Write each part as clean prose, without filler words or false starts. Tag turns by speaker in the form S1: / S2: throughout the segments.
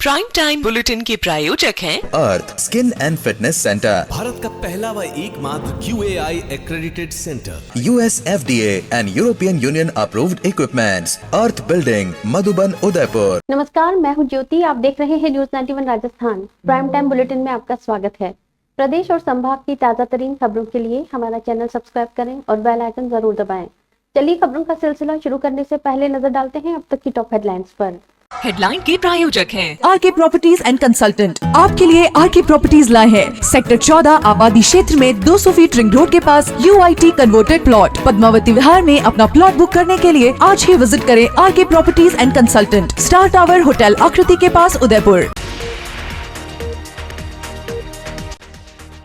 S1: Prime time bulletin के प्रायोजक हैं
S2: Earth skin and fitness centre,
S3: Bharat का पहला व एकमात्र QAI accredited centre,
S2: US FDA and European Union approved equipments, Earth building, Madhuban, Udaipur.
S4: नमस्कार, मैं हूं ज्योति। आप देख रहे हैं news 91 Rajasthan. Prime time bulletin में आपका स्वागत है। प्रदेश और संभाग की ताजा तरीन खबरों के लिए हमारा चैनल सब्सक्राइब करें और बेल आइकन जरूर दबाएं। चलिए खबरों का सिलसिला शुरू करने से पहले नजर डालते हैं अब तक की टॉप हेडलाइंस पर।
S1: हेडलाइन के प्रायोजक हैं
S5: आरके प्रॉपर्टीज एंड कंसल्टेंट। आपके लिए आरके प्रॉपर्टीज लाए हैं सेक्टर 14 आबादी क्षेत्र में 200 फीट रिंग रोड के पास UIT converted plot. Padmavati Vihar में अपना प्लॉट बुक करने के लिए आज ही विजिट करें RK properties and consultant, star tower hotel Aakriti के पास, उदयपुर।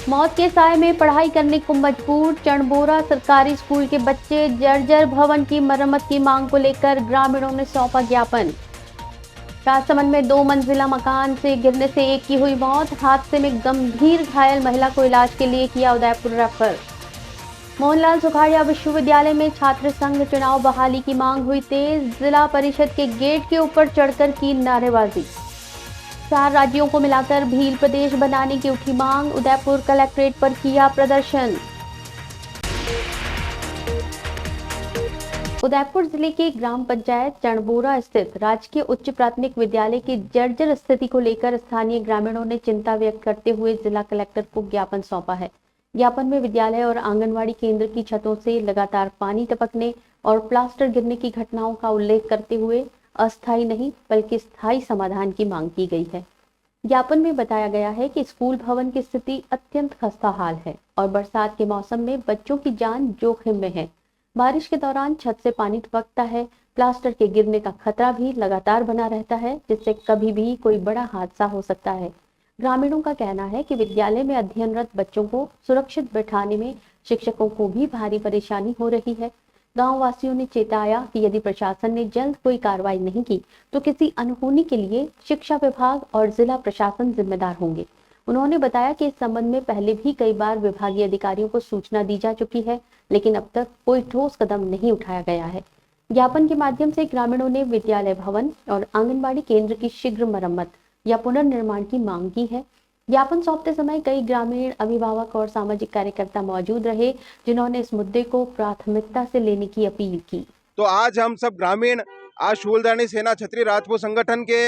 S4: मौत के साए में पढ़ाई करने को मजबूर। चणबोरा सरकारी स्कूल के बच्चे। जर्जर भवन की मरम्मत की मांग को लेकर ग्रामीणों ने सौंपा ज्ञापन। राजसमंद में 2 मंजिला मकान से गिरने से एक की हुई मौत। हादसे में गंभीर घायल महिला को इलाज के लिए किया उदयपुर रेफर। मोहनलाल सुखाड़िया विश्वविद्यालय में छात्र संघ चुनाव बहाली की मांग हुई तेज। जिला परिषद के गेट के ऊपर चढ़कर की नारेबाजी। 4 राज्यों को मिलाकर भील प्रदेश बनाने की उठी मांग। उदयपुर कलेक्ट्रेट पर किया प्रदर्शन। उदयपुर जिले के ग्राम पंचायत चणबोरा स्थित राजकीय उच्च प्राथमिक विद्यालय की जर्जर स्थिति को लेकर स्थानीय ग्रामीणों ने चिंता व्यक्त करते हुए जिला कलेक्टर को ज्ञापन सौंपा है। ज्ञापन में विद्यालय और आंगनवाड़ी केंद्र की छतों से लगातार पानी टपकने और प्लास्टर गिरने की घटनाओं का उल्लेख करते हुए अस्थायी नहीं बल्कि स्थायी समाधान की मांग की गई है। ज्ञापन में बताया गया है कि स्कूल भवन की स्थिति अत्यंत खस्ता हाल है और बरसात के मौसम में बच्चों की जान जोखिम में है। बारिश के दौरान छत से पानी टपकता है। प्लास्टर के गिरने का खतरा भी लगातार बना रहता है, जिससे कभी भी कोई बड़ा हादसा हो सकता है। ग्रामीणों का कहना है कि विद्यालय में अध्ययनरत बच्चों को सुरक्षित बैठाने में शिक्षकों को भी भारी परेशानी हो रही है। गांव वासियों ने चेताया कि यदि प्रशासन ने जल्द कोई कार्रवाई नहीं की तो किसी अनहोनी के लिए शिक्षा विभाग और जिला प्रशासन जिम्मेदार होंगे। उन्होंने बताया कि इस संबंध में पहले भी कई बार विभागीय अधिकारियों को सूचना दी जा चुकी है, लेकिन अब तक कोई ठोस कदम नहीं उठाया गया है। ज्ञापन के माध्यम से ग्रामीणों ने विद्यालय भवन और आंगनबाड़ी केंद्र की शीघ्र मरम्मत या पुनर्निर्माण की मांग की है। ज्ञापन सौंपते समय कई ग्रामीण, अभिभावक और सामाजिक कार्यकर्ता मौजूद रहे, जिन्होंने इस मुद्दे को प्राथमिकता से लेने की अपील की।
S6: तो आज हम सब ग्रामीण आज शूलदानी सेना क्षत्रिय राजपूत संगठन के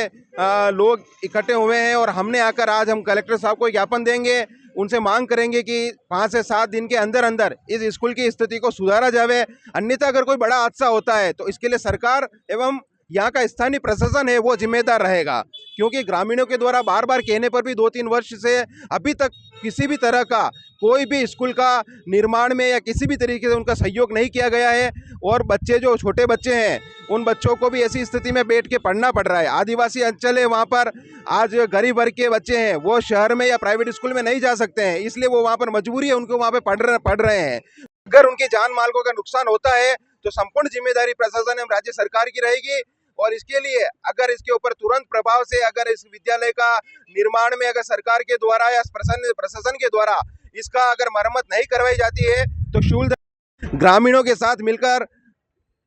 S6: लोग इकट्ठे हुए हैं और हमने आकर आज हम कलेक्टर साहब को ज्ञापन देंगे। उनसे मांग करेंगे कि 5 से 7 दिन के अंदर अंदर इस स्कूल की स्थिति को सुधारा जावे। अन्यथा अगर कोई बड़ा हादसा होता है तो इसके लिए सरकार एवं यहाँ का स्थानीय प्रशासन है वो जिम्मेदार रहेगा, क्योंकि ग्रामीणों के द्वारा बार बार कहने पर भी 2-3 वर्ष से अभी तक किसी भी तरह का कोई भी स्कूल का निर्माण में या किसी भी तरीके से उनका सहयोग नहीं किया गया है। और बच्चे जो छोटे बच्चे हैं उन बच्चों को भी ऐसी स्थिति में बैठ के पढ़ना पड़ रहा है। आदिवासी अंचल है, वहाँ पर आज गरीब वर्ग के बच्चे हैं वो शहर में या प्राइवेट स्कूल में नहीं जा सकते हैं, इसलिए वो वहाँ पर मजबूरी है उनको वहाँ पे पढ़ रहे हैं। अगर उनके जान माल को अगर नुकसान होता है तो संपूर्ण जिम्मेदारी प्रशासन एवं राज्य सरकार की रहेगी। और इसके लिए अगर इसके ऊपर तुरंत प्रभाव से अगर इस विद्यालय का निर्माण में अगर सरकार के द्वारा या प्रशासन के द्वारा इसका अगर मरम्मत नहीं करवाई जाती है तो शूलदानी ग्रामीणों के साथ मिलकर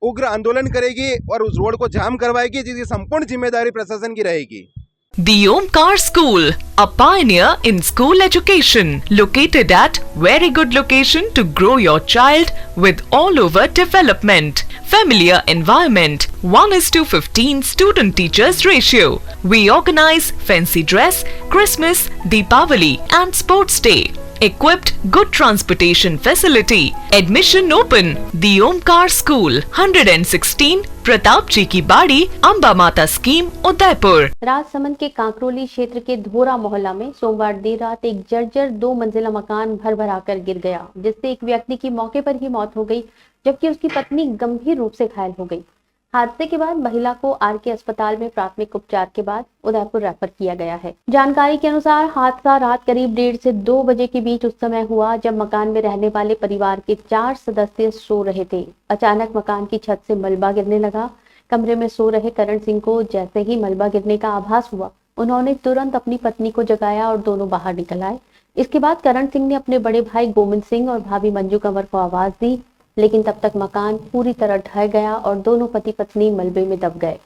S6: उग्र आंदोलन करेगी और उस रोड को जाम करवाएगी, जिसकी संपूर्ण जिम्मेदारी प्रशासन की रहेगी।
S1: The Omkar School, a pioneer in school education, located at very good location to grow your child with all over development. Familiar environment, 1:15 student teachers ratio. We organize fancy dress, Christmas, Deepavali and sports day. Equipped good transportation facility. Admission open. The Omkar School, 116 Pratap जी की बाड़ी, अम्बा माता scheme, Udaipur.
S4: Rajsamand के कांकरोली क्षेत्र के धोरा मोहल्ला में सोमवार देर रात एक जर्जर 2 मंजिला मकान भर-भराकर गिर गया, जिससे एक व्यक्ति की मौके पर ही मौत हो गई, जबकि उसकी पत्नी गंभीर रूप से घायल हो गई। हादसे के बाद महिला को आरके अस्पताल में प्राथमिक उपचार के बाद उदयपुर रेफर किया गया है। जानकारी के अनुसार हादसा रात करीब 1:30 से 2 बजे के बीच उस समय हुआ जब मकान में रहने वाले परिवार के 4 सदस्य सो रहे थे। अचानक मकान की छत से मलबा गिरने लगा। कमरे में सो रहे करण सिंह को जैसे ही मलबा गिरने का आभास हुआ, उन्होंने तुरंत अपनी पत्नी को जगाया और दोनों बाहर निकल आए। इसके बाद करण सिंह ने अपने बड़े भाई गोविंद सिंह और भाभी मंजू कंवर को आवाज दी, लेकिन तब तक मकान पूरी तरह ढह गया और दोनों पति पत्नी मलबे में दब गए।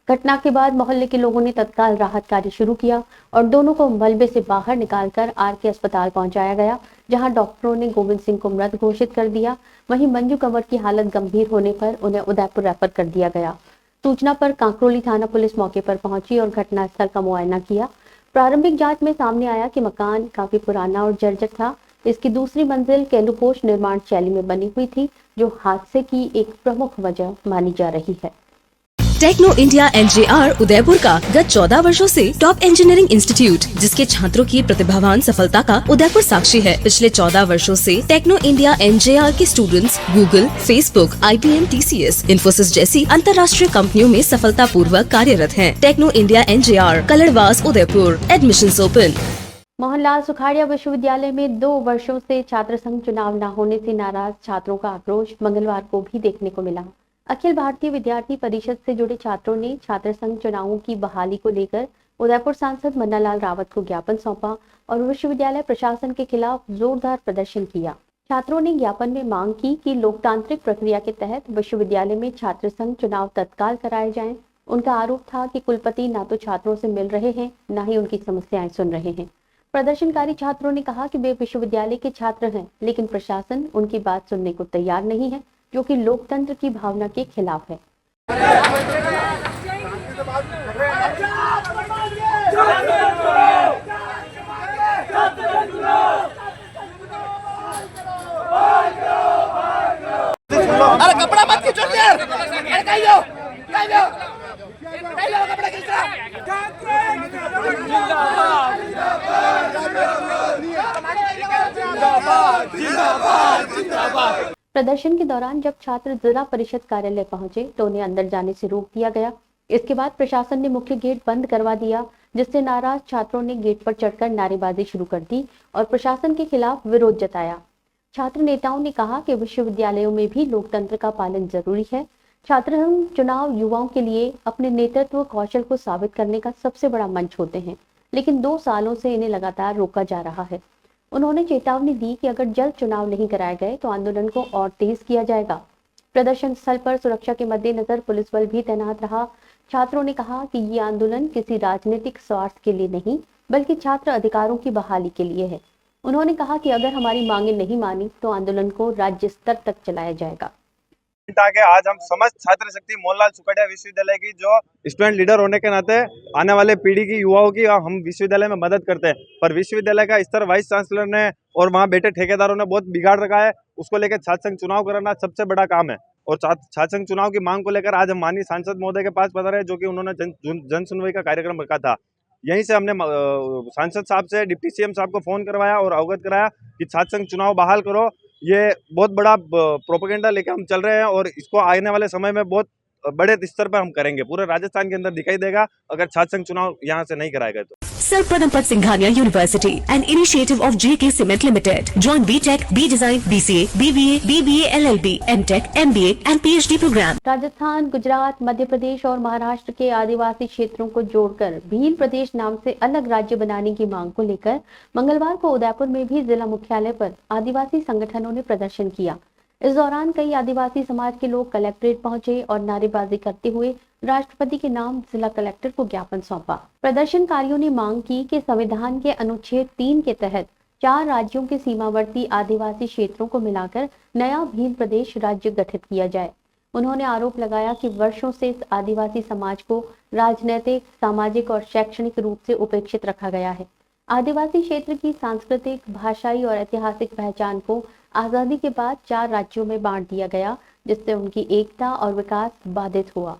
S4: घटना के बाद मोहल्ले के लोगों ने तत्काल राहत कार्य शुरू किया और दोनों को मलबे से बाहर निकालकर आरके अस्पताल पहुंचाया गया, जहां डॉक्टरों ने गोविंद सिंह को मृत घोषित कर दिया। वहीं मंजू कंवर की हालत गंभीर होने पर उन्हें उदयपुर रेफर कर दिया गया। सूचना पर कांकरोली थाना पुलिस मौके पर पहुंची और घटनास्थल का मुआयना किया। प्रारंभिक जांच में सामने आया कि मकान काफी पुराना और जर्जर था। इसकी दूसरी मंजिल केंदुपोष निर्माण शैली में बनी हुई थी, जो हादसे की एक प्रमुख वजह मानी जा रही है।
S7: टेक्नो इंडिया एनजेआर उदयपुर का गत 14 वर्षों से टॉप इंजीनियरिंग इंस्टीट्यूट, जिसके छात्रों की प्रतिभावान सफलता का उदयपुर साक्षी है। पिछले 14 वर्षों से टेक्नो इंडिया एनजेआर के students Google, Facebook, IBM, TCS, Infosys जैसी अंतर्राष्ट्रीय कंपनियों में सफलता पूर्वक कार्यरत हैं। Techno India NJR, Kaladwas, Udaipur. Admissions open.
S4: Mohanlal Sukhadia विश्वविद्यालय में 2 वर्षों से छात्र संघ चुनाव न होने से नाराज छात्रों का आक्रोश मंगलवार को भी देखने को मिला। अखिल भारतीय विद्यार्थी परिषद से जुड़े छात्रों ने छात्र संघ चुनावों की बहाली को लेकर उदयपुर सांसद मन्नालाल रावत को ज्ञापन सौंपा और विश्वविद्यालय प्रशासन के खिलाफ जोरदार प्रदर्शन किया। छात्रों ने ज्ञापन में मांग की कि लोकतांत्रिक प्रक्रिया के तहत विश्वविद्यालय में छात्र संघ चुनाव तत्काल कराए जाएं। उनका आरोप था कि कुलपति न तो छात्रों से मिल रहे हैं, न ही उनकी समस्याएं सुन रहे हैं। प्रदर्शनकारी छात्रों ने कहा कि वे विश्वविद्यालय के छात्र हैं, लेकिन प्रशासन उनकी बात सुनने को तैयार नहीं है, जो कि लोकतंत्र की भावना के खिलाफ है।
S8: अरे कपड़ा मत खींचो यार, अरे कहियो कपड़ा खींच रहा।
S4: प्रदर्शन के दौरान जब छात्र जिला परिषद कार्यालय पहुंचे तो उन्हें अंदर जाने से रोक दिया गया। इसके बाद प्रशासन ने मुख्य गेट बंद करवा दिया, जिससे नाराज छात्रों ने गेट पर चढ़कर नारेबाजी शुरू कर दी और प्रशासन के खिलाफ विरोध जताया। छात्र नेताओं ने कहा कि विश्वविद्यालयों में भी लोकतंत्र का पालन जरूरी है। छात्र संघ चुनाव युवाओं के लिए अपने नेतृत्व कौशल को साबित करने का सबसे बड़ा मंच होते हैं, लेकिन 2 सालों से इन्हें लगातार रोका जा रहा है। उन्होंने चेतावनी दी कि अगर जल्द चुनाव नहीं कराए गए तो आंदोलन को और तेज किया जाएगा। प्रदर्शन स्थल पर सुरक्षा के मद्देनजर पुलिस बल भी तैनात रहा। छात्रों ने कहा कि ये आंदोलन किसी राजनीतिक स्वार्थ के लिए नहीं, बल्कि छात्र अधिकारों की बहाली के लिए है। उन्होंने कहा कि अगर हमारी मांगे नहीं मानी तो आंदोलन को राज्य स्तर तक चलाया जाएगा।
S9: के आज हम समस्त छात्र शक्ति मोहनलाल सुखाड़िया विश्वविद्यालय की जो स्टूडेंट लीडर होने के नाते आने वाले पीढ़ी की युवाओं की हम विश्वविद्यालय में मदद करते हैं, पर विश्वविद्यालय का स्तर वाइस चांसलर ने और वहाँ बैठे ठेकेदारों ने बहुत बिगाड़ रखा है। उसको लेकर छात्र संघ चुनाव कराना सबसे बड़ा काम है और छात्र संघ चुनाव की मांग को लेकर आज हम माननीय सांसद महोदय के पास पधारे हैं, जो कि उन्होंने जन सुनवाई का कार्यक्रम रखा था। यहीं से हमने सांसद साहब से डिप्टी CM साहब को फोन करवाया और अवगत कराया कि छात्र संघ चुनाव बहाल करो। ये बहुत बड़ा प्रोपेगेंडा लेकर हम चल रहे हैं और इसको आने वाले समय में बहुत बड़े स्तर पर हम करेंगे। पूरे राजस्थान के अंदर दिखाई देगा अगर छात्र संघ चुनाव यहाँ से नहीं कराए गए तो।
S7: Sir Pradampat Singhania University, an initiative of JK Cement Limited. Join BTech, B Design, BCA, BBA, BBA, LLB, MTech, MBA and PhD program.
S4: Rajasthan, Gujarat, Madhya Pradesh और महाराष्ट्र के आदिवासी क्षेत्रों को जोड़कर भील प्रदेश नाम से अलग राज्य बनाने की मांग को लेकर मंगलवार को उदयपुर में भी जिला मुख्यालय पर आदिवासी संगठनों ने प्रदर्शन किया। इस दौरान कई आदिवासी समाज के लोग कलेक्ट्रेट पहुंचे और नारेबाजी करते हुए राष्ट्रपति के नाम जिला कलेक्टर को ज्ञापन सौंपा। प्रदर्शनकारियों ने मांग की कि संविधान के अनुच्छेद 3 के तहत 4 राज्यों के सीमावर्ती आदिवासी क्षेत्रों को मिलाकर नया भील प्रदेश राज्य गठित किया जाए। उन्होंने आरोप लगाया कि वर्षों से इस आदिवासी समाज को राजनीतिक, सामाजिक और शैक्षणिक रूप से उपेक्षित रखा गया है। आदिवासी क्षेत्र की सांस्कृतिक, भाषाई और ऐतिहासिक पहचान को आजादी के बाद 4 राज्यों में बांट दिया गया, जिससे उनकी एकता और विकास बाधित हुआ।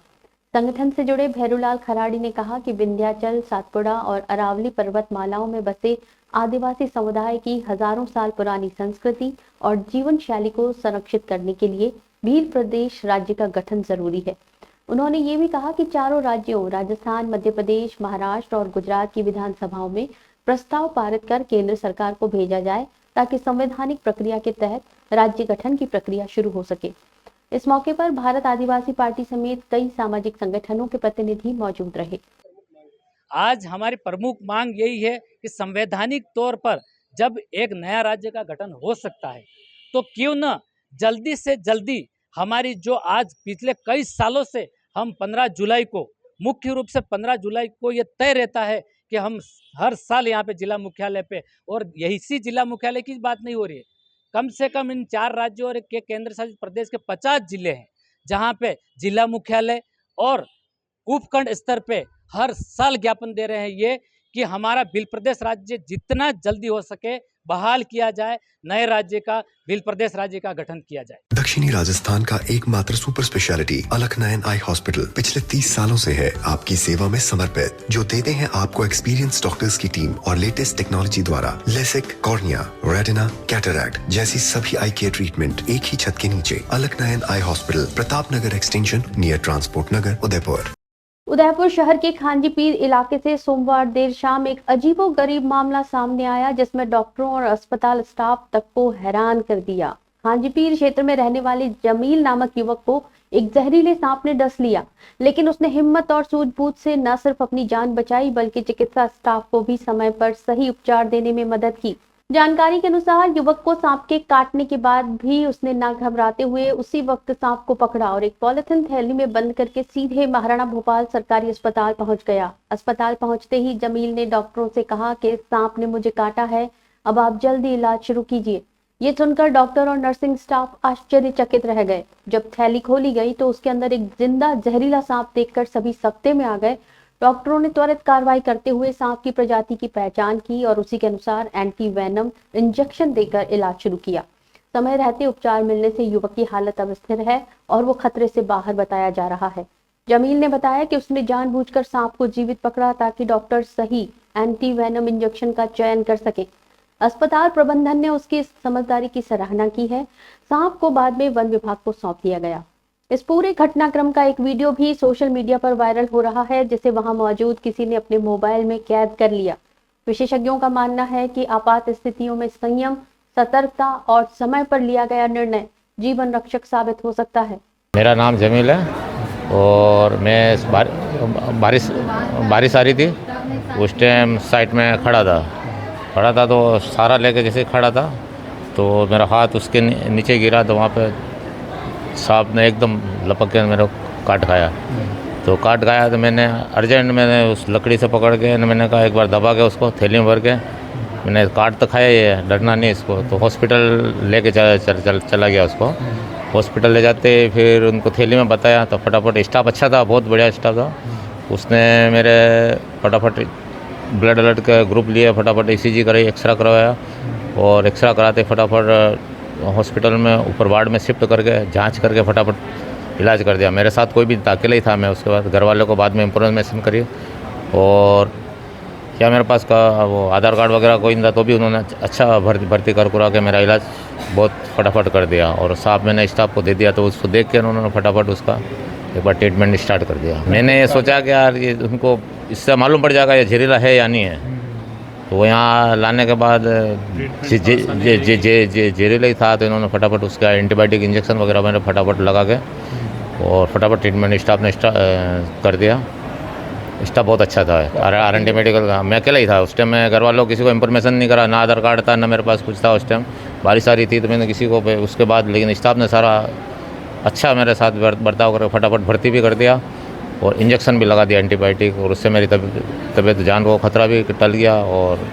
S4: संगठन से जुड़े भैरूलाल खराड़ी ने कहा कि विंध्याचल, सातपुड़ा और अरावली पर्वतमालाओं में बसे आदिवासी समुदाय की हजारों साल पुरानी संस्कृति और जीवन शैली को संरक्षित करने के लिए भील प्रदेश राज्य का गठन जरूरी है। उन्होंने ये भी कहा कि चारों राज्यों राजस्थान, मध्य प्रदेश, महाराष्ट्र और गुजरात की विधानसभाओं में प्रस्ताव पारित कर केंद्र सरकार को भेजा जाए, ताकि संवैधानिक प्रक्रिया के तहत राज्य गठन की प्रक्रिया शुरू हो सके। इस मौके पर भारत आदिवासी पार्टी समेत कई सामाजिक संगठनों के प्रतिनिधि मौजूद रहे।
S10: आज हमारी प्रमुख मांग यही है कि संवैधानिक तौर पर जब एक नया राज्य का गठन हो सकता है तो क्यों न जल्दी से जल्दी हमारी जो आज पिछले कई सालों से हम 15 जुलाई को मुख्य रूप से 15 जुलाई को ये तय रहता है कि हम हर साल यहाँ पे जिला मुख्यालय पे, और यही सी जिला मुख्यालय की बात नहीं हो रही है, कम से कम इन 4 राज्यों और के केंद्र शासित प्रदेश के 50 जिले हैं जहाँ पे जिला मुख्यालय और उपखंड स्तर पे हर साल ज्ञापन दे रहे हैं ये कि हमारा भील प्रदेश राज्य जितना जल्दी हो सके बहाल किया जाए, नए राज्य का भील प्रदेश राज्य का गठन किया जाए।
S11: दक्षिणी राजस्थान का एकमात्र सुपर स्पेशलिटी अलकनयन आई हॉस्पिटल पिछले 30 सालों से है आपकी सेवा में समर्पित, जो देते हैं आपको एक्सपीरियंस डॉक्टर्स की टीम और लेटेस्ट टेक्नोलॉजी द्वारा लेसिक, कॉर्निया, रेटिना, कैटरैक्ट जैसी सभी आई केयर ट्रीटमेंट एक ही छत के नीचे। अलकनयन eye hospital, Pratap Nagar extension, near transport नगर, उदयपुर।
S4: उदयपुर शहर के खांजीपीर इलाके से सोमवार देर शाम एक अजीबोगरीब मामला सामने आया, जिसमें डॉक्टरों और अस्पताल स्टाफ तक को हैरान कर दिया। खांजीपीर क्षेत्र में रहने वाले जमील नामक युवक को एक जहरीले सांप ने डस लिया, लेकिन उसने हिम्मत और सूझबूझ से न सिर्फ अपनी जान बचाई बल्कि चिकित्सा स्टाफ को भी समय पर सही उपचार देने में मदद की। जानकारी के अनुसार युवक को सांप के काटने के बाद भी उसने न घबराते हुए उसी वक्त सांप को पकड़ा और एक पॉलिथीन थैली में बंद करके सीधे महाराणा भोपाल सरकारी अस्पताल पहुंच गया। अस्पताल पहुंचते ही जमील ने डॉक्टरों से कहा कि सांप ने मुझे काटा है, अब आप जल्दी इलाज शुरू कीजिए। ये सुनकर डॉक्टर और नर्सिंग स्टाफ आश्चर्यचकित रह गए। जब थैली खोली गई तो उसके अंदर एक जिंदा जहरीला सांप देखकर सभी सकते में आ गए। डॉक्टरों ने त्वरित कार्रवाई करते हुए सांप की प्रजाति की पहचान की और उसी के अनुसार एंटी वेनम इंजेक्शन देकर इलाज शुरू किया। समय रहते उपचार मिलने से युवक की हालत अब स्थिर है और वो खतरे से बाहर बताया जा रहा है। जमील ने बताया कि उसने जानबूझकर सांप को जीवित पकड़ा ताकि डॉक्टर सही एंटी वेनम इंजेक्शन का चयन कर सके। अस्पताल प्रबंधन ने उसकी इस समझदारी की सराहना की है। सांप को बाद में वन विभाग को सौंप दिया गया। इस पूरे घटनाक्रम का एक वीडियो भी सोशल मीडिया पर वायरल हो रहा है, जिसे वहां मौजूद किसी ने अपने मोबाइल में कैद कर लिया। विशेषज्ञों का मानना है कि आपात स्थितियों में संयम, सतर्कता और समय पर लिया गया निर्णय जीवन रक्षक साबित हो सकता है।
S12: मेरा नाम जमील है और मैं बारिश आ रही थी, उस टाइम साइड में खड़ा था तो सारा लेके जैसे खड़ा था तो मेरा हाथ उसके नीचे गिरा तो वहाँ पे सांप ने एकदम लपक के मेरे को काट खाया। तो मैंने अर्जेंट उस लकड़ी से पकड़ के मैंने कहा एक बार दबा के उसको थैली में भर के, मैंने काट तो खाया, ये डरना नहीं इसको। तो हॉस्पिटल लेके चला गया उसको। हॉस्पिटल ले जाते फिर उनको थैली में बताया तो फटाफट, स्टाफ अच्छा था, बहुत बढ़िया स्टाफ था, उसने मेरे फटाफट ब्लड अलर्ट का ग्रुप लिया, फटाफट ECG कराई, एक्सरा करवाया और एक्सरा कराते फटाफट हॉस्पिटल में ऊपर वार्ड में शिफ्ट करके जांच करके फटाफट इलाज कर दिया। मेरे साथ कोई भी अकेला ही था मैं। उसके बाद घर वालों को बाद में इन्फॉर्मेशन करी और क्या मेरे पास का वो आधार कार्ड वगैरह कोई नहीं था तो भी उन्होंने अच्छा भर्ती करा के मेरा इलाज बहुत फटाफट कर दिया और साहब मैंने स्टाफ को दे दिया तो उसको देख के उन्होंने फटाफट उसका एक बार ट्रीटमेंट स्टार्ट कर दिया। मैंने ये सोचा कि यार ये उनको इससे मालूम पड़ जाएगा ये जहरीला है या नहीं है, तो वो यहाँ लाने के बाद जहरीला ही था तो इन्होंने फटाफट उसका एंटीबायोटिक इंजेक्शन वगैरह मैंने फटाफट लगा के और फटाफट ट्रीटमेंट स्टाफ ने कर दिया। स्टाफ बहुत अच्छा था R&D मेडिकल का। मैं अकेला ही था उस टाइम, मैं घर वालों किसी को इन्फॉर्मेशन नहीं करा, ना आधार कार्ड था ना मेरे पास कुछ था। उस टाइम बारिश आ रही थी तो मैंने किसी को उसके बाद, लेकिन स्टाफ ने सारा अच्छा मेरे साथ बर्ताव करके फटाफट भर्ती भी कर दिया और इंजेक्शन भी लगा दिया एंटीबायोटिक, और उससे मेरी तबीयत जान को खतरा भी टल गया और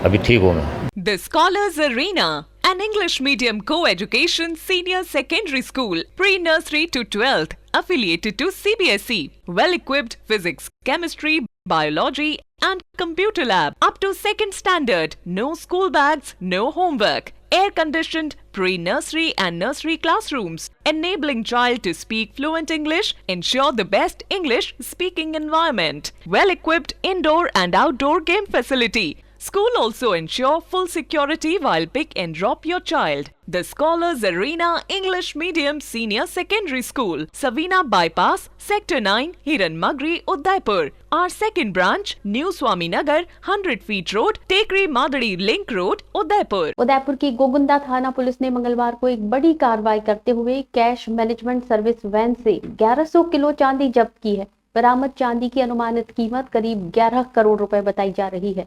S12: अभी ठीक हूँ मैं।
S1: The Scholars Arena, an English medium co-education senior secondary school, pre-nursery to 12th, affiliated to CBSE, well-equipped physics, chemistry, biology and computer lab, up to 2nd standard, no school bags, no homework, air-conditioned pre-nursery and nursery classrooms, enabling child to speak fluent English, ensure the best English speaking environment, well-equipped indoor and outdoor game facility. School also ensure full security while pick and drop your child. The Scholars Arena English Medium Senior Secondary School, Savina Bypass, Sector 9, Hiranmagri, Udaipur. Our second branch, New Swami Nagar, 100 feet road, Tekri Madadi Link Road, Udaipur.
S4: Udaipur की गोगुंदा थाना police ने मंगलवार को एक बड़ी कार्रवाई करते हुए कैश मैनेजमेंट सर्विस वैन से 1100 किलो चांदी जब्त की है। बरामद चांदी की अनुमानित कीमत करीब 11 करोड़ रुपए बताई जा रही है।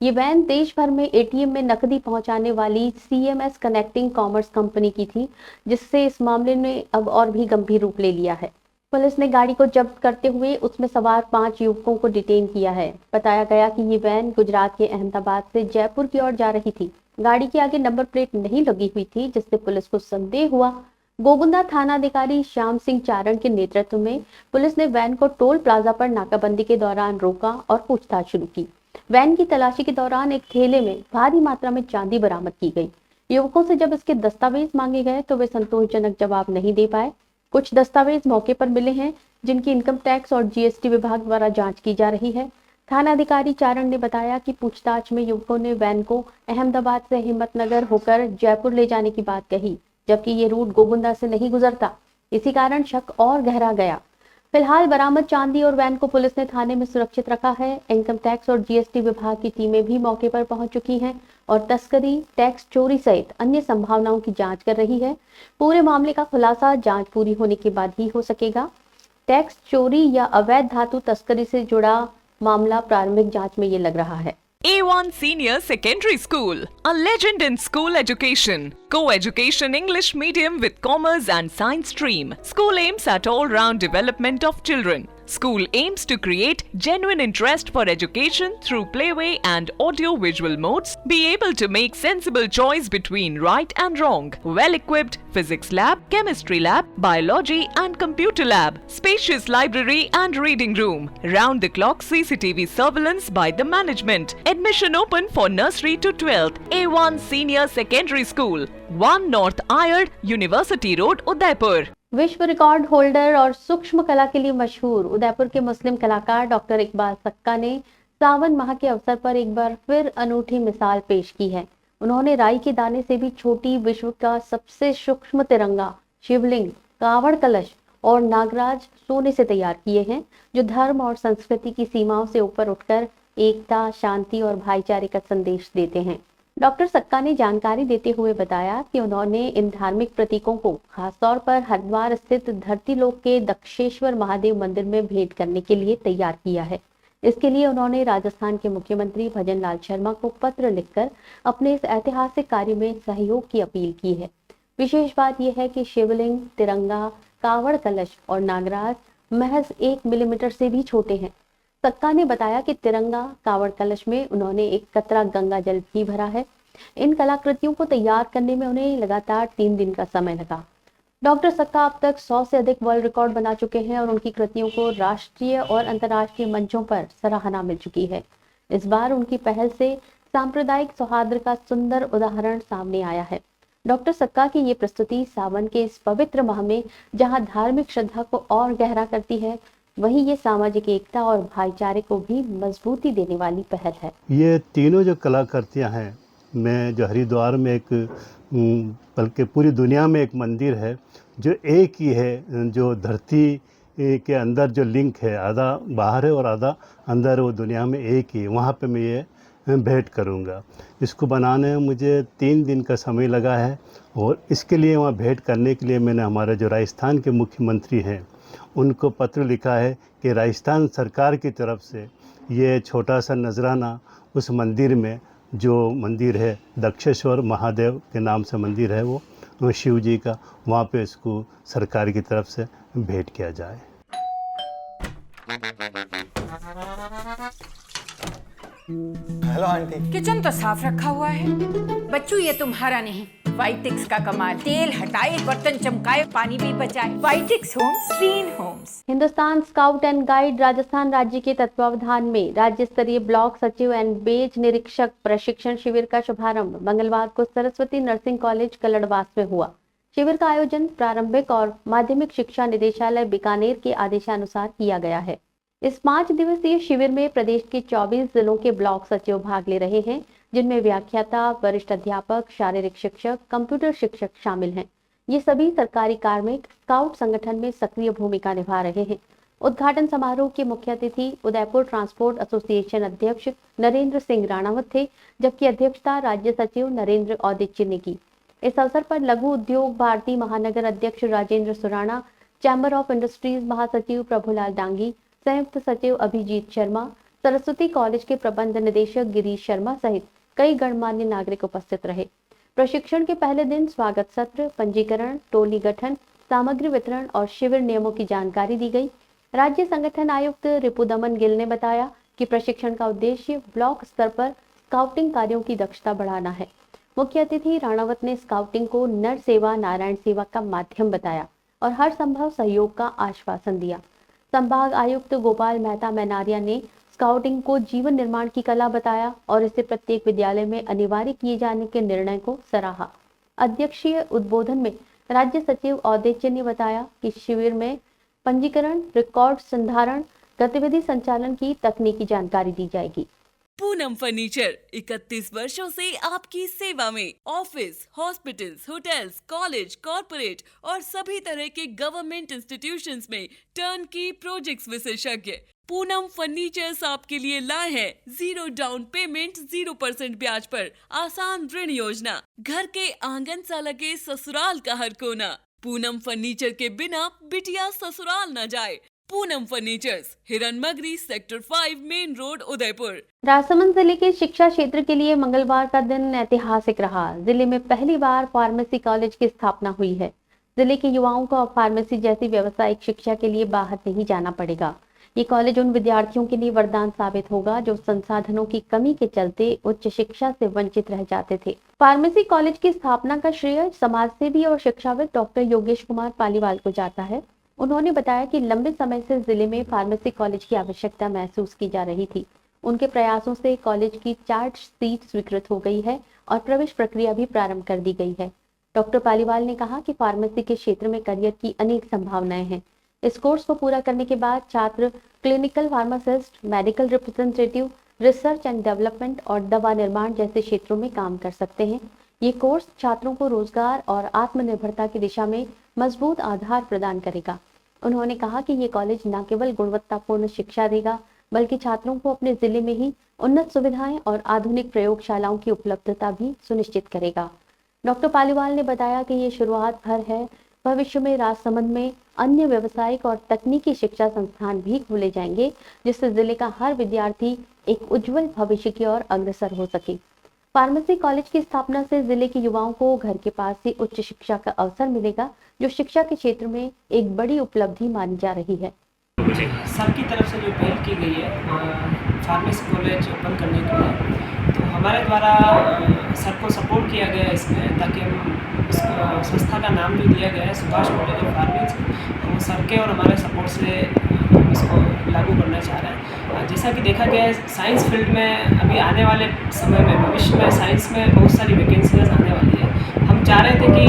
S4: ये वैन देश भर में ATM में नकदी पहुंचाने वाली CMS कनेक्टिंग कॉमर्स कंपनी की थी, जिससे इस मामले ने अब और भी गंभीर रूप ले लिया है। पुलिस ने गाड़ी को जब्त करते हुए उसमें सवार 5 युवकों को डिटेन किया है। बताया गया कि ये वैन गुजरात के अहमदाबाद से जयपुर की ओर जा रही थी। गाड़ी के आगे नंबर प्लेट नहीं लगी हुई थी, जिससे पुलिस को संदेह हुआ। गोगुंदा थानाधिकारी श्याम सिंह चारण के नेतृत्व में पुलिस ने वैन को टोल प्लाजा पर नाकाबंदी के दौरान रोका और पूछताछ शुरू की। वैन की तलाशी के दौरान एक थैले में भारी मात्रा में चांदी बरामद की गई। युवकों से जब इसके दस्तावेज मांगे गए तो वे संतोषजनक जवाब नहीं दे पाए। कुछ दस्तावेज मौके पर मिले हैं, जिनकी इनकम टैक्स और जीएसटी विभाग द्वारा जांच की जा रही है। थानाधिकारी चारण ने बताया कि पूछताछ में युवकों ने वैन को अहमदाबाद से हिम्मतनगर होकर जयपुर ले जाने की बात कही, जबकि ये रूट गोगुंदा से नहीं गुजरता। इसी कारण शक और गहरा गया। फिलहाल बरामद चांदी और वैन को पुलिस ने थाने में सुरक्षित रखा है। इनकम टैक्स और जीएसटी विभाग की टीमें भी मौके पर पहुंच चुकी हैं और तस्करी, टैक्स चोरी सहित अन्य संभावनाओं की जांच कर रही है। पूरे मामले का खुलासा जांच पूरी होने के बाद ही हो सकेगा। टैक्स चोरी या अवैध धातु तस्करी से जुड़ा मामला प्रारंभिक जांच में ये लग रहा है।
S1: A1 Senior Secondary School, a legend in school education. Co-education English medium with commerce and science stream. School aims at all-round development of children. School aims to create genuine interest for education through playway and audio-visual modes. Be able to make sensible choice between right and wrong. Well-equipped physics lab, chemistry lab, biology and computer lab. Spacious library and reading room. Round-the-clock CCTV surveillance by the management. Admission open for nursery to 12th. A1 Senior Secondary School, 1 North Ayad, University Road, Udaipur.
S4: विश्व record holder और सूक्ष्म कला के लिए मशहूर उदयपुर के मुस्लिम कलाकार doctor Iqbal सक्का ने सावन माह के अवसर पर एक बार फिर अनूठी मिसाल पेश की है। उन्होंने राई के दाने से भी छोटी विश्व का सबसे सूक्ष्म तिरंगा, शिवलिंग, कावड़ कलश और नागराज सोने से तैयार किए हैं, जो धर्म और संस्कृति की सीमाओं से ऊपर उठकर एकता, शांति और भाईचारे का संदेश देते हैं। डॉक्टर सक्का ने जानकारी देते हुए बताया कि उन्होंने इन धार्मिक प्रतीकों को खासतौर पर हरिद्वार स्थित धरती लोक के दक्षेश्वर महादेव मंदिर में भेंट करने के लिए तैयार किया है। इसके लिए उन्होंने राजस्थान के मुख्यमंत्री भजन लाल शर्मा को पत्र लिखकर अपने इस ऐतिहासिक कार्य में सहयोग की अपील की है। विशेष बात यह है कि शिवलिंग, तिरंगा, कावड़ कलश और नागराज महज 1 मिलीमीटर से भी छोटे हैं। सक्का ने बताया कि तिरंगा, कावड़ कलश में उन्होंने एक कतरा गंगा जल भी भरा है। इन कलाकृतियों को तैयार करने में उन्हें लगातार 3 दिन का समय लगा। डॉक्टर सक्का अब तक 100 से अधिक वर्ल्ड रिकॉर्ड बना चुके हैं और उनकी कृतियों को राष्ट्रीय और अंतर्राष्ट्रीय मंचों पर सराहना मिल चुकी है। इस बार उनकी पहल से सांप्रदायिक सौहार्द का सुंदर उदाहरण सामने आया है। डॉक्टर सक्का की ये प्रस्तुति सावन के इस पवित्र माह में जहां धार्मिक श्रद्धा को और गहरा करती है, वहीं ये सामाजिक एकता और भाईचारे को भी मजबूती देने वाली पहल है।
S13: ये तीनों जो कलाकृतियाँ हैं, मैं जो हरिद्वार में एक, बल्कि पूरी दुनिया में एक मंदिर है जो एक ही है, जो धरती के अंदर जो लिंक है, आधा बाहर है और आधा अंदर, वो दुनिया में एक ही है। वहाँ पे मैं ये भेंट करूँगा। इसको बनाने में मुझे 3 दिन का समय लगा है और इसके लिए वहाँ भेंट करने के लिए मैंने हमारे जो राजस्थान के मुख्यमंत्री हैं उनको पत्र लिखा है कि राजस्थान सरकार की तरफ से ये छोटा सा नजराना उस मंदिर में, जो मंदिर है दक्षेश्वर महादेव के नाम से मंदिर है, वो शिव जी का, वहाँ पे इसको सरकार की तरफ से भेंट किया जाए।
S14: Hello aunty. किचन तो साफ रखा हुआ है। बच्चू ये तुम्हारा नहीं, वाइटिक्स का कमाल। तेल हटाए, बर्तन चमकाए, पानी भी बचाए। वाइटिक्स homes, clean homes.
S4: Hindustan scout and guide Rajasthan राज्य के तत्वावधान में राज्य स्तरीय ब्लॉक सचिव एंड बेज निरीक्षक प्रशिक्षण शिविर का शुभारंभ मंगलवार को सरस्वती नर्सिंग कॉलेज कलड़वास में हुआ। शिविर का आयोजन प्रारंभिक और माध्यमिक शिक्षा निदेशालय बीकानेर के आदेशानुसार किया गया है। इस 5 दिवसीय शिविर में प्रदेश के 24 जिलों के ब्लॉक सचिव भाग ले रहे हैं, जिनमें व्याख्याता, वरिष्ठ अध्यापक, शारीरिक शिक्षक, कंप्यूटर शिक्षक शामिल हैं। ये सभी सरकारी कार्मिक स्काउट संगठन में सक्रिय भूमिका निभा रहे हैं। उद्घाटन समारोह के मुख्य अतिथि उदयपुर ट्रांसपोर्ट एसोसिएशन अध्यक्ष नरेंद्र सिंह राणावत थे, जबकि अध्यक्षता राज्य सचिव नरेंद्र औदिच्य ने की। इस अवसर पर लघु उद्योग भारती महानगर अध्यक्ष Rajendra Surana, chamber of industries महासचिव प्रभुलाल डांगी, संयुक्त सचिव अभिजीत शर्मा, सरस्वती कॉलेज के प्रबंध निदेशक गिरीश शर्मा सहित कई गणमान्य नागरिक उपस्थित रहे। प्रशिक्षण के पहले दिन स्वागत सत्र, पंजीकरण, टोली गठन, सामग्री वितरण और शिविर नियमों की जानकारी दी गई। राज्य संगठन आयुक्त रिपुदमन गिल ने बताया कि प्रशिक्षण का उद्देश्य ब्लॉक स्तर पर स्काउटिंग कार्यों की दक्षता बढ़ाना है। मुख्य अतिथि राणावत ने स्काउटिंग को नर सेवा नारायण सेवा का माध्यम बताया और हर संभव सहयोग का आश्वासन दिया। संभाग आयुक्त गोपाल मेहता मैनारिया ने स्काउटिंग को जीवन निर्माण की कला बताया और इसे प्रत्येक विद्यालय में अनिवार्य किए जाने के निर्णय को सराहा। अध्यक्षीय उद्बोधन में राज्य सचिव औदेच्य ने बताया कि शिविर में पंजीकरण, रिकॉर्ड संधारण, गतिविधि संचालन की तकनीकी जानकारी दी जाएगी।
S15: पूनम फर्नीचर 31 वर्षों से आपकी सेवा में। Office, hospitals, hotels, college, corporate और सभी तरह के गवर्नमेंट इंस्टीट्यूशंस में टर्नकी प्रोजेक्ट्स विशेषज्ञ पूनम फर्नीचर्स आपके लिए लाए हैं 0 डाउन पेमेंट 0% ब्याज पर आसान ऋण योजना। घर के आंगन सा लगे ससुराल का हर कोना। पूनम फर्नीचर के बिना बिटिया ससुराल न जाए। Poonam furnitures, Hiranmagri, sector 5, main road, Udaipur.
S4: Rajsamand जिले के शिक्षा क्षेत्र के लिए मंगलवार का दिन ऐतिहासिक रहा। जिले में पहली बार फार्मेसी कॉलेज की स्थापना हुई है। जिले के युवाओं को अब फार्मेसी जैसी व्यावसायिक शिक्षा के लिए बाहर नहीं जाना पड़ेगा। ये कॉलेज उन विद्यार्थियों के लिए वरदान साबित होगा जो संसाधनों की कमी के चलते उच्च शिक्षा से वंचित रह जाते थे। फार्मेसी कॉलेज की स्थापना का श्रेय समाजसेवी और शिक्षाविद डॉक्टर योगेश कुमार पालीवाल को जाता है। उन्होंने बताया कि लंबे समय से जिले में फार्मेसी कॉलेज की आवश्यकता महसूस की जा रही थी। उनके प्रयासों से कॉलेज की चार्ट सीट स्वीकृत हो गई है और प्रवेश प्रक्रिया भी प्रारंभ कर दी गई है। डॉक्टर पालीवाल ने कहा कि फार्मेसी के क्षेत्र में करियर की अनेक संभावनाएं हैं। इस कोर्स को पूरा करने के बाद छात्र clinical pharmacist, medical representative, research and development और दवा निर्माण जैसे क्षेत्रों में काम कर सकते हैं। ये कोर्स छात्रों को रोजगार और आत्मनिर्भरता की दिशा में मजबूत आधार प्रदान करेगा। उन्होंने कहा कि ये कॉलेज न केवल गुणवत्तापूर्ण शिक्षा देगा बल्कि छात्रों को अपने जिले में ही उन्नत सुविधाएं और आधुनिक प्रयोगशालाओं की उपलब्धता भी सुनिश्चित करेगा। डॉक्टर पालीवाल ने बताया कि ये शुरुआत भर है। भविष्य में राजसमंद में अन्य व्यावसायिक और तकनीकी शिक्षा संस्थान भी खोले जाएंगे जिससे जिले का हर विद्यार्थी एक उज्जवल भविष्य की ओर अग्रसर हो सके। फार्मेसी कॉलेज की स्थापना से जिले के युवाओं को घर के पास ही उच्च शिक्षा का अवसर मिलेगा जो शिक्षा के क्षेत्र में एक बड़ी उपलब्धि मानी जा रही है।
S16: जी, सर की तरफ से जो पहल की गई है फार्मेसी कॉलेज ओपन करने के लिए, तो हमारे द्वारा सर को सपोर्ट किया गया है इसमें, ताकि हम इस संस्था का नाम भी दिया गया है सुभाष कॉलेज ऑफ फार्मेसी। तो सर के और हमारे सपोर्ट से हम इसको लागू करना चाह रहे हैं। जैसा कि देखा गया है साइंस फील्ड में अभी आने वाले समय में भविष्य में साइंस में बहुत सारी वैकेंसीज आने वाली है। हम चाह रहे थे कि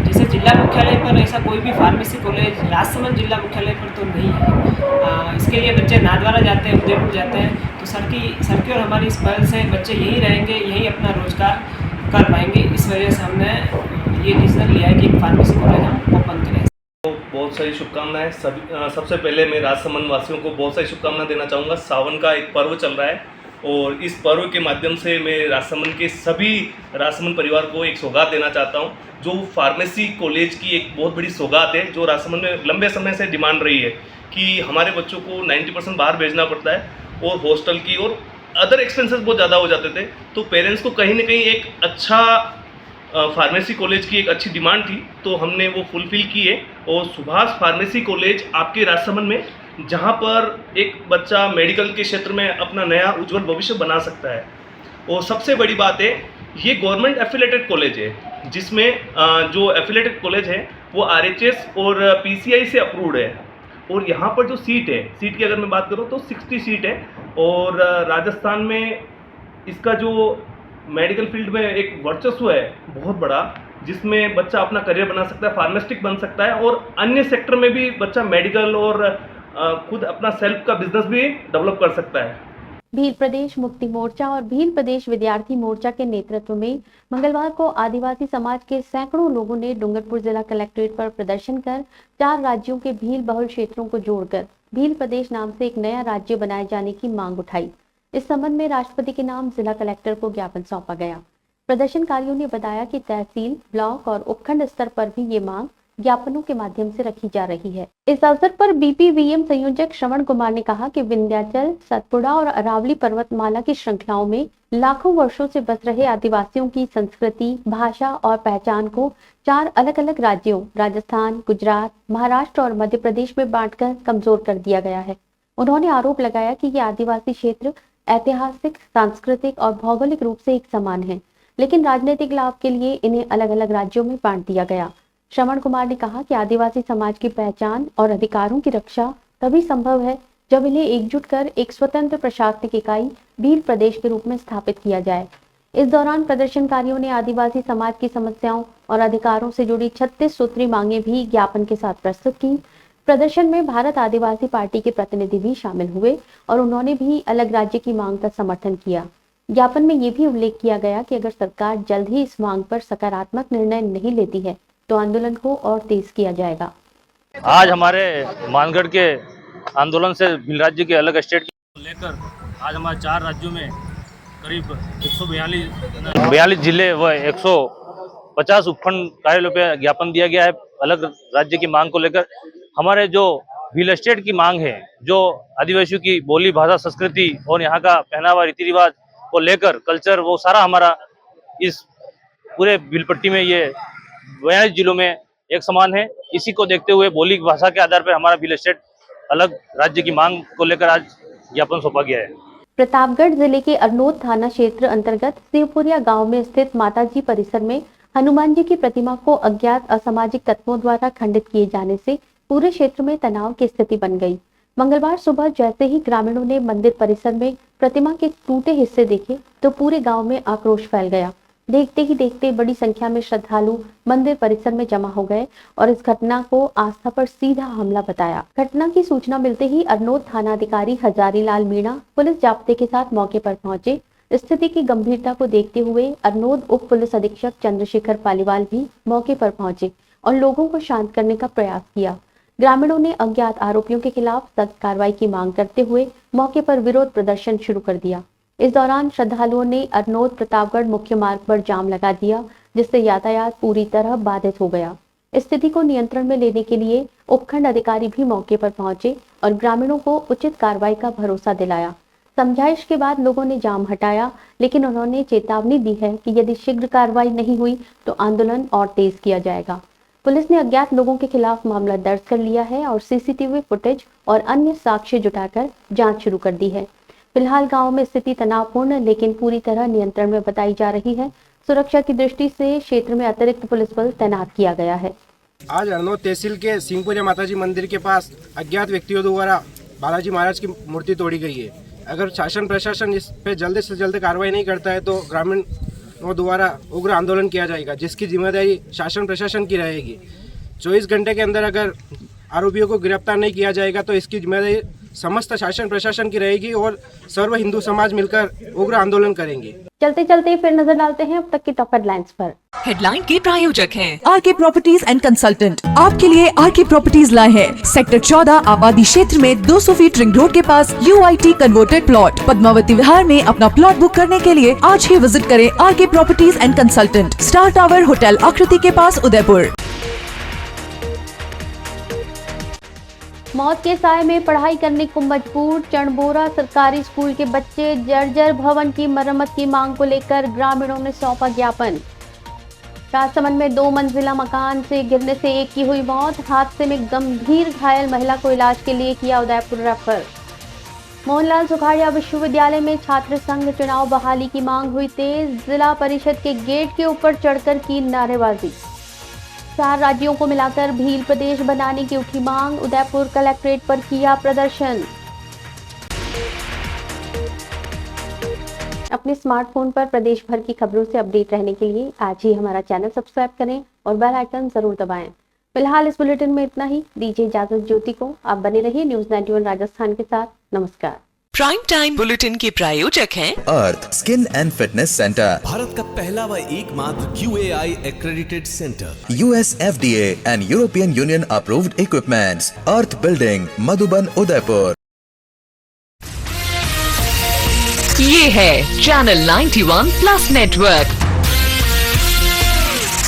S16: जैसे जिला मुख्यालय पर ऐसा कोई भी फार्मेसी कॉलेज राजसमंद जिला मुख्यालय पर तो नहीं है। इसके लिए बच्चे नादवारा जाते हैं, उदयपुर जाते हैं। तो सर की और हमारी इस पहल से बच्चे यहीं रहेंगे, यहीं अपना रोजगार कर पाएंगे। इस वजह से हमने ये डिसीजन लिया है कि फार्मेसी कॉलेज हम ओपन करें।
S17: तो बहुत सारी शुभकामनाएं सभी। सबसे पहले मैं राजसमंद वासियों को बहुत सारी शुभकामनाएं देना चाहूँगा। सावन का एक पर्व चल रहा है और इस पर्व के माध्यम से मैं राजसमंद के सभी राजसमंद परिवार को एक सौगात देना चाहता हूं, जो फार्मेसी कॉलेज की एक बहुत बड़ी सौगात है, जो राजसमंद में लंबे समय से डिमांड रही है कि हमारे बच्चों को 90% बाहर भेजना पड़ता है और हॉस्टल की और अदर एक्सपेंसेस बहुत ज़्यादा हो जाते थे। तो पेरेंट्स को कहीं ना कहीं एक अच्छा फार्मेसी कॉलेज की एक अच्छी डिमांड थी, तो हमने वो फुलफिल की है। और सुभाष फार्मेसी कॉलेज आपके राजसमंद में, जहाँ पर एक बच्चा मेडिकल के क्षेत्र में अपना नया उज्जवल भविष्य बना सकता है। और सबसे बड़ी बात है, ये गवर्नमेंट एफिलेटेड कॉलेज है, जिसमें जो एफिलेटेड कॉलेज है वो RHS और PCI से अप्रूव्ड है। और यहाँ पर जो सीट है, सीट की अगर मैं बात करूँ तो 60 सीट है। और राजस्थान में इसका जो मेडिकल फील्ड में एक वर्चस्व है बहुत बड़ा, जिसमें बच्चा अपना करियर बना सकता है, फार्मास्टिक बन सकता है और अन्य सेक्टर में भी बच्चा मेडिकल और खुद अपना सेल्फ का बिजनेस भी डेवलप कर सकता है।
S4: भील प्रदेश मुक्ति मोर्चा और भील प्रदेश विद्यार्थी मोर्चा के नेतृत्व में मंगलवार को आदिवासी समाज के सैकड़ों लोगों ने डूंगरपुर जिला कलेक्ट्रेट पर प्रदर्शन कर 4 राज्यों के भील बहुल क्षेत्रों को जोड़कर भील प्रदेश नाम से एक नया राज्य बनाए जाने की मांग उठाई। इस संबंध में राष्ट्रपति के नाम जिला कलेक्टर को ज्ञापन सौंपा गया। प्रदर्शनकारियों ने बताया कि तहसील, ब्लॉक और उपखंड स्तर पर भी ये मांग ज्ञापनों के माध्यम से रखी जा रही है। इस अवसर पर BPVM संयोजक श्रवण कुमार ने कहा कि विंध्याचल, सतपुड़ा और अरावली पर्वतमाला की श्रृंखलाओं में लाखों वर्षों से बस रहे आदिवासियों की संस्कृति, भाषा और पहचान को 4 अलग-अलग राज्यों राजस्थान, गुजरात, महाराष्ट्र और मध्य प्रदेश में बांटकर कमजोर कर दिया गया है। उन्होंने आरोप लगाया कि ये आदिवासी क्षेत्र ऐतिहासिक, सांस्कृतिक और भौगोलिक रूप से एक समान है, लेकिन राजनीतिक लाभ के लिए इन्हें अलग-अलग राज्यों में बांट दिया गया। श्रवण कुमार ने कहा कि आदिवासी समाज की पहचान और अधिकारों की रक्षा तभी संभव है जब इन्हें एकजुट कर एक स्वतंत्र प्रशासनिक इकाई भील प्रदेश के रूप में स्थापित किया जाए। इस दौरान प्रदर्शनकारियों ने आदिवासी समाज की समस्याओं और अधिकारों से जुड़ी 36 सूत्री मांगे भी ज्ञापन के साथ प्रस्तुत की। प्रदर्शन में भारत आदिवासी पार्टी के प्रतिनिधि भी शामिल हुए और उन्होंने भी अलग राज्य की मांग का समर्थन किया। ज्ञापन में ये भी उल्लेख किया गया कि अगर सरकार जल्द ही इस मांग पर सकारात्मक निर्णय नहीं लेती है तो आंदोलन को और तेज किया जाएगा।
S10: आज हमारे मानगढ़ के आंदोलन से भिल राज्य के अलग स्टेट को लेकर आज हमारे 4 राज्यों में करीब 142 जिले व 150 उपखंड कार्यालयों पे ज्ञापन दिया गया है अलग राज्य की मांग को लेकर। हमारे जो भिल स्टेट की मांग है, जो आदिवासियों की बोली, भाषा, संस्कृति और यहाँ का पहनावा, रीति रिवाज को लेकर कल्चर, वो सारा हमारा इस पूरे भिल पट्टी में ये 42 जिलों में एक समान है। इसी को देखते हुए बोली भाषा के आधार पर हमारा भिल स्टेट अलग राज्य की मांग को लेकर आज ज्ञापन सौंपा गया है।
S4: प्रतापगढ़ जिले के अरनोद थाना क्षेत्र अंतर्गत शिवपुरिया गांव में स्थित माताजी परिसर में हनुमान जी की प्रतिमा को अज्ञात असामाजिक तत्वों द्वारा खंडित किए जाने से पूरे क्षेत्र में तनाव की स्थिति बन गई। मंगलवार सुबह जैसे ही ग्रामीणों ने मंदिर परिसर में प्रतिमा के टूटे हिस्से देखे तो पूरे गांव में आक्रोश फैल गया। देखते ही देखते बड़ी संख्या में श्रद्धालु मंदिर परिसर में जमा हो गए और इस घटना को आस्था पर सीधा हमला बताया। घटना की सूचना मिलते ही अरनोद थानाधिकारी हजारीलाल मीणा पुलिस जाब्ते के साथ मौके पर पहुंचे। स्थिति की गंभीरता को देखते हुए अरनोद उप पुलिस अधीक्षक चंद्रशेखर पालीवाल भी मौके पर पहुंचे और लोगों को शांत करने का प्रयास किया। ग्रामीणों ने अज्ञात आरोपियों के खिलाफ सख्त कार्रवाई की मांग करते हुए मौके पर विरोध प्रदर्शन शुरू कर दिया। इस दौरान श्रद्धालुओं ने अरनोद प्रतापगढ़ मुख्य मार्ग पर जाम लगा दिया, जिससे यातायात पूरी तरह बाधित हो गया। स्थिति को नियंत्रण में लेने के लिए उपखंड अधिकारी भी मौके पर पहुंचे और ग्रामीणों को उचित कार्रवाई का भरोसा दिलाया। समझाइश के बाद लोगों ने जाम हटाया, लेकिन उन्होंने चेतावनी दी है कि यदि शीघ्र कार्रवाई नहीं हुई तो आंदोलन और तेज किया जाएगा। पुलिस ने अज्ञात लोगों के खिलाफ मामला दर्ज कर लिया है और CCTV फुटेज और अन्य साक्ष्य जुटाकर जांच शुरू कर दी है। फिलहाल गांव में स्थिति तनावपूर्ण लेकिन पूरी तरह नियंत्रण में बताई जा रही है। सुरक्षा की दृष्टि से क्षेत्र में अतिरिक्त पुलिस बल तैनात किया गया है।
S18: आज अरनोद तहसील के सिंहपुरिया माताजी मंदिर के पास अज्ञात व्यक्तियों द्वारा बालाजी महाराज की मूर्ति तोड़ी गई है। अगर शासन प्रशासन इस पे जल्द से जल्द कार्रवाई नहीं करता है तो ग्रामीणों द्वारा उग्र आंदोलन किया जाएगा, जिसकी जिम्मेदारी शासन प्रशासन की रहेगी। 24 घंटे के अंदर अगर आरोपियों को गिरफ्तार नहीं किया जाएगा तो इसकी जिम्मेदारी समस्त शासन प्रशासन की रहेगी और सर्व हिंदू समाज मिलकर उग्र आंदोलन करेंगे।
S4: चलते चलते फिर नजर डालते हैं अब तक की टॉप हेडलाइंस पर।
S5: हेडलाइन के प्रायोजक हैं आरके प्रॉपर्टीज एंड कंसल्टेंट। आपके लिए आरके प्रॉपर्टीज लाए हैं सेक्टर 14 आबादी क्षेत्र में 200 फीट रिंग रोड के पास UIT converted plot. Padmavati Vihar में अपना प्लॉट बुक करने के लिए आज ही विजिट करें RK properties and consultant, star tower hotel Aakriti के पास, उदयपुर।
S4: मौत के साए में पढ़ाई करने को मजबूर चणबोरा सरकारी स्कूल के बच्चे। जर्जर भवन की मरम्मत की मांग को लेकर ग्रामीणों ने सौंपा ज्ञापन। राजसमंद में 2 मंजिला मकान से गिरने से एक की हुई मौत। हादसे में गंभीर घायल महिला को इलाज के लिए किया उदयपुर रेफर। मोहनलाल सुखाड़िया विश्वविद्यालय में छात्र संघ चुनाव बहाली की मांग हुई तेज। जिला परिषद के गेट के ऊपर चढ़कर की नारेबाजी। 4 राज्यों को मिलाकर भील प्रदेश बनाने की उठी मांग। उदयपुर कलेक्ट्रेट पर किया प्रदर्शन। अपने स्मार्टफोन पर प्रदेश भर की खबरों से अपडेट रहने के लिए आज ही हमारा चैनल सब्सक्राइब करें और बेल आइकन जरूर दबाएं। फिलहाल इस बुलेटिन में इतना ही। दीजिए इजाजत ज्योति को। आप बने रहिए न्यूज 91 राजस्थान के साथ। नमस्कार।
S1: प्राइम टाइम बुलेटिन के प्रायोजक हैं
S2: Earth skin and fitness centre,
S3: Bharat का पहला व एकमात्र QAI accredited center,
S2: US FDA and European Union approved equipments, earth building, Madhuban, Udaipur.
S1: ये है चैनल 91 प्लस नेटवर्क।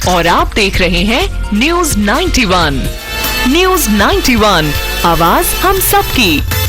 S1: और आप देख रहे हैं न्यूज 91। न्यूज 91, आवाज हम सबकी।